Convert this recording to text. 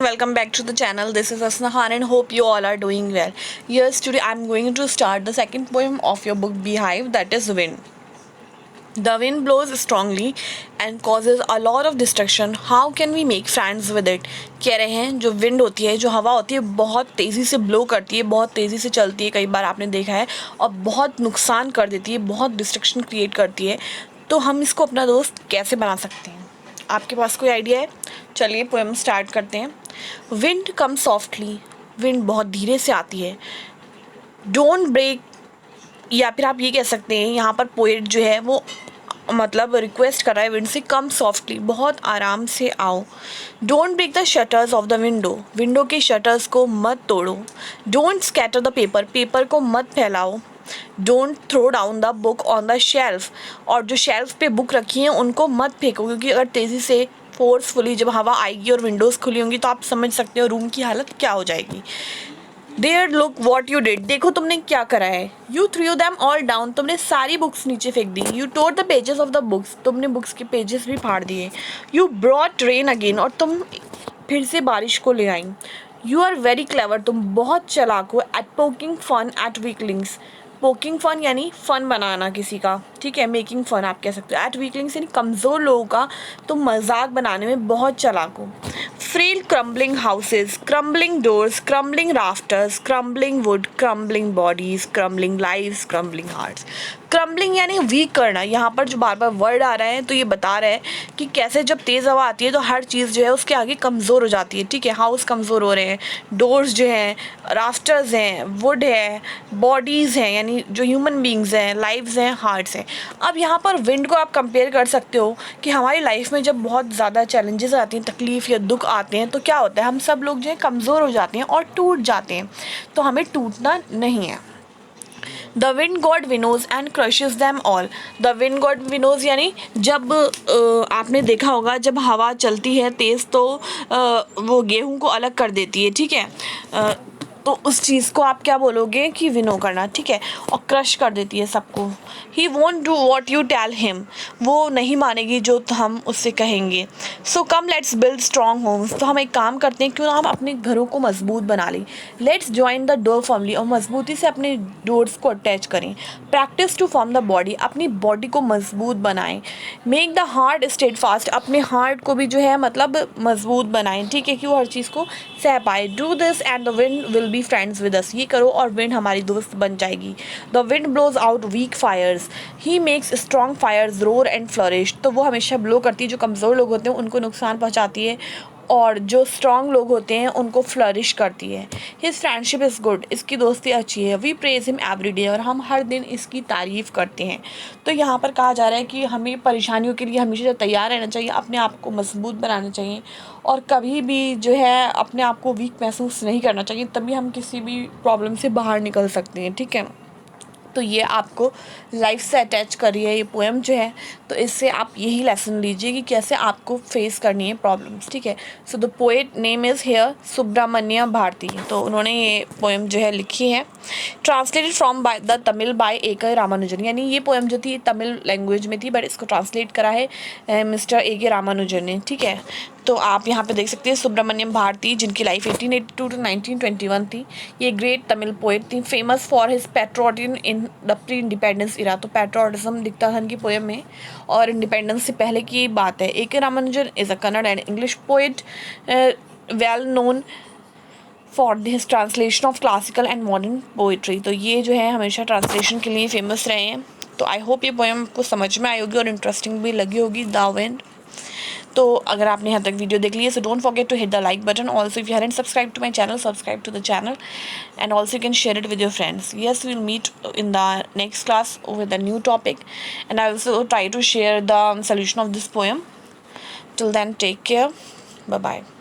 welcome back to the channel. This is Asna Khan and hope you all are doing well. Yes, today I'm going to start the second poem of your book Beehive, that is Wind. The wind blows strongly and causes a lot of destruction. How can we make friends with it? कह रहे हैं जो wind होती है, जो हवा होती है, बहुत तेज़ी से ब्लो करती है, बहुत तेज़ी से चलती है, कई बार आपने देखा है, और बहुत नुकसान कर देती है, बहुत डिस्ट्रक्शन क्रिएट करती है. तो हम इसको अपना दोस्त कैसे बना सकते हैं? आपके पास कोई आइडिया है? चलिए पोएम स्टार्ट करते हैं. विंड कम सॉफ्टली, विंड बहुत धीरे से आती है. डोंट ब्रेक, या फिर आप ये कह सकते हैं, यहाँ पर पोएट जो है वो मतलब रिक्वेस्ट कर रहा है विंड से, कम सॉफ्टली, बहुत आराम से आओ. Don't break the shutters of the window, window के शटर्स को मत तोड़ो. Don't scatter the paper, paper को मत फैलाओ. Don't throw down the book on the shelf, और जो शेल्फ पे बुक रखी हैं उनको मत फेंको, क्योंकि अगर तेज़ी से फोर्सफुली जब हवा आएगी और विंडोज़ खुली होंगी तो आप समझ सकते हो रूम की हालत क्या हो जाएगी. There look what you did, देखो तुमने क्या करा है. You threw them all down, तुमने सारी बुक्स नीचे फेंक दी. You tore the pages of the books, तुमने बुक्स के पेजेस भी फाड़ दिए. यू ब्रॉट रेन अगेन, और तुम फिर से बारिश को ले आई. यू आर वेरी क्लेवर, तुम बहुत चालाक हो. At poking fun at weaklings, poking fun यानी फ़न बनाना किसी का, ठीक है. मेकिंग फ़न आप कह सकते हो. एट वीकलिंग्स यानी कमज़ोर लोगों का तुम मजाक बनाने में बहुत चालाक हो. Frail crumbling houses, crumbling doors, crumbling rafters, crumbling wood, crumbling bodies, crumbling lives, crumbling hearts. Crumbling यानी वीक करना. यहाँ पर जो बार बार वर्ड आ रहा है तो ये बता रहा है कि कैसे जब तेज़ हवा आती है तो हर चीज़ जो है उसके आगे कमज़ोर हो जाती है, ठीक है. हाउस कमज़ोर हो रहे हैं, डोर्स जो हैं, राफ्टर्स हैं, वुड है, बॉडीज़ हैं यानी जो ह्यूमन बींग्स हैं, लाइव्स हैं, हार्ट्स हैं. अब यहाँ पर विंड को आप कंपेयर कर सकते हो कि हमारी लाइफ में जब बहुत ज़्यादा चैलेंजेस आती हैं, तकलीफ़ या दुख आते हैं, तो क्या होता है, हम सब लोग जो है कमज़ोर हो जाते हैं और टूट जाते हैं. तो हमें टूटना नहीं है. The wind god winnows and crushes them all. The wind god winnows यानी जब आपने देखा होगा जब हवा चलती है तेज़ तो वो गेहूं को अलग कर देती है, ठीक है. तो उस चीज़ को आप क्या बोलोगे कि विनो करना, ठीक है. और क्रश कर देती है सबको. He won't do what you tell him, वो नहीं मानेगी जो हम उससे कहेंगे. So come let's build strong homes, तो हम एक काम करते हैं, क्यों ना हम अपने घरों को मजबूत बना लें. Let's join the door firmly, और मजबूती से अपने डोर्स को अटैच करें. Practice to form the body, अपनी बॉडी को मजबूत बनाएं. Make the heart steadfast, अपने हार्ट को भी जो है मतलब मजबूत बनाएं, ठीक है, कि वो हर चीज़ को सह पाए. Do this and the wind will be friends with us, ये करो और विंड हमारी दोस्त बन जाएगी. The wind blows out weak fires, he makes strong fires roar and flourish, तो वो हमेशा ब्लो करती है, जो कमज़ोर लोग होते हैं उनको नुकसान पहुंचाती है, और जो स्ट्रॉन्ग लोग होते हैं उनको फ्लरिश करती है. हिज फ्रेंडशिप इज़ गुड, इसकी दोस्ती अच्छी है. We praise him every day, और हम हर दिन इसकी तारीफ़ करते हैं. तो यहाँ पर कहा जा रहा है कि हमें परेशानियों के लिए हमेशा तैयार रहना चाहिए, अपने आप को मजबूत बनाना चाहिए, और कभी भी जो है अपने आप को वीक महसूस नहीं करना चाहिए. तभी हम किसी भी प्रॉब्लम से बाहर निकल सकते हैं, ठीक है. तो ये आपको लाइफ से अटैच कर रही है ये पोएम जो है, तो इससे आप यही लेसन लीजिए कि कैसे आपको फेस करनी है प्रॉब्लम्स, ठीक है. So the poet name is here Subramanya Bharati, तो उन्होंने ये पोएम जो है लिखी है. Translated from by the Tamil by A K. Ramanujan, यानी ये पोएम जो थी तमिल लैंग्वेज में थी, बट इसको ट्रांसलेट करा है मिस्टर ए.के. रामानुजन ने, ठीक है. तो आप यहाँ पे देख सकते हैं सुब्रमण्यम भारती, जिनकी लाइफ 1882 टू 1921 थी. ये ग्रेट तमिल पोएट थी, famous for his patriotism in the pre independence era, तो पैट्रियोटिज्म दिखता था इनकी पोएम में, और इंडिपेंडेंस से पहले की बात है. A K. Ramanujan is a Kannada and English poet well known for his translation of classical and modern poetry. तो ये जो है हमेशा ट्रांसलेशन के लिए फेमस रहे हैं. तो आई होप ये पोएम आपको समझ में आई होगी और इंटरेस्टिंग भी लगी होगी. The wind. तो अगर आपने यहाँ तक वीडियो देख ली है, so don't forget to hit the like button. Also if you haven't subscribe to my channel, subscribe to the channel, and also you can share it with your friends. Yes, we will meet in the next class with a new topic, and I also try to share the solution of this poem. Till then, take care. Bye bye.